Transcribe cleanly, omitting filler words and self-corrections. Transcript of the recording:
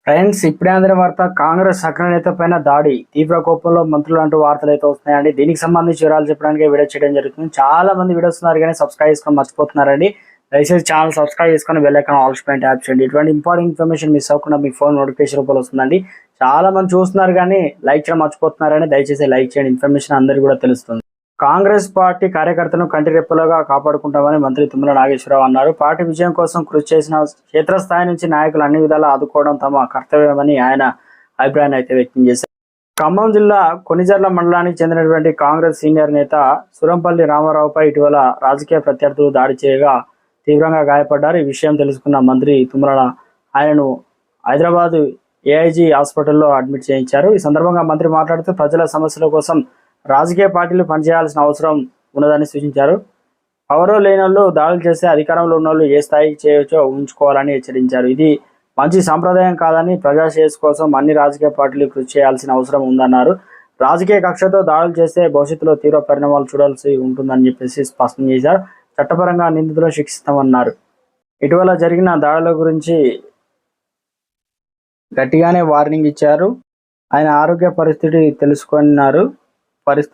Friends, ఇప్పుడే అందిన వార్త. కాంగ్రెస్ అగ్రనేత పైన దాడి, తీవ్ర కోపంలో మంత్రులు అంటూ వార్తలు అయితే వస్తున్నాయండి. దీనికి సంబంధించి వివరాలు చెప్పడానికి వీడియో చేయడం జరుగుతుంది. చాలా మంది వీడియోస్ ఉన్నారు కానీ సబ్స్క్రైబ్ చేసుకొని మర్చిపోతున్నారండి. దయచేసి ఛానల్ సబ్స్క్రైబ్ చేసుకొని బెల్ ఐకాన్ ఆల్ పైన ట్యాప్ చేయండి. ఇటువంటి ఇంపార్టెంట్ ఇన్ఫర్మేషన్ మిస్ అవ్వకుండా మీ ఫోన్ నోటిఫికేషన్ రూపంలో వస్తుందండి. చాలా మంది చూస్తున్నారు కానీ లైక్ చేయడం మర్చిపోతున్నారని దయచేసి లైక్ చేయండి. ఇన్ఫర్మేషన్ అందరికీ కూడా తెలుస్తుంది. కాంగ్రెస్ పార్టీ కార్యకర్తలను కంటిరెప్పలుగా కాపాడుకుంటామని మంత్రి తుమ్మల నాగేశ్వరరావు అన్నారు. పార్టీ విజయం కోసం కృషి చేసిన క్షేత్రస్థాయి నుంచి నాయకులు అన్ని విధాలా ఆదుకోవడం తమ కర్తవ్యమని ఆయన అభిప్రాయాన్ని అయితే వ్యక్తం చేశారు. ఖమ్మం జిల్లా కొనిజర్ల మండలానికి చెందినటువంటి కాంగ్రెస్ సీనియర్ నేత సురంపల్లి రామారావుపై ఇటీవల రాజకీయ ప్రత్యర్థులు దాడి చేయగా తీవ్రంగా గాయపడ్డారు. ఈ విషయం తెలుసుకున్న మంత్రి తుమ్మల ఆయనను హైదరాబాద్ ఏఐజీ హాస్పిటల్లో అడ్మిట్ చేయించారు. ఈ సందర్భంగా మంత్రి మాట్లాడుతూ ప్రజల సమస్యల కోసం రాజకీయ పార్టీలు పనిచేయాల్సిన అవసరం ఉన్నదని సూచించారు. పవర్ లేని వాళ్ళు దాడులు చేస్తే అధికారంలో ఉన్న వాళ్ళు ఏ స్థాయికి చేయవచ్చో ఊహించుకోవాలని హెచ్చరించారు. ఇది మంచి సాంప్రదాయం కాదని, ప్రజాశ్రేయస్ కోసం అన్ని రాజకీయ పార్టీలు కృషి చేయాల్సిన అవసరం ఉందన్నారు. రాజకీయ కక్షతో దాడులు చేస్తే భవిష్యత్తులో తీవ్ర పరిణామాలు చూడాల్సి ఉంటుందని చెప్పేసి స్పష్టం చేశారు. చట్టపరంగా నిందితులను శిక్షిస్తామన్నారు. ఇటీవల జరిగిన దాడుల గురించి గట్టిగానే వార్నింగ్ ఇచ్చారు. ఆయన ఆరోగ్య పరిస్థితి తెలుసుకున్నారు.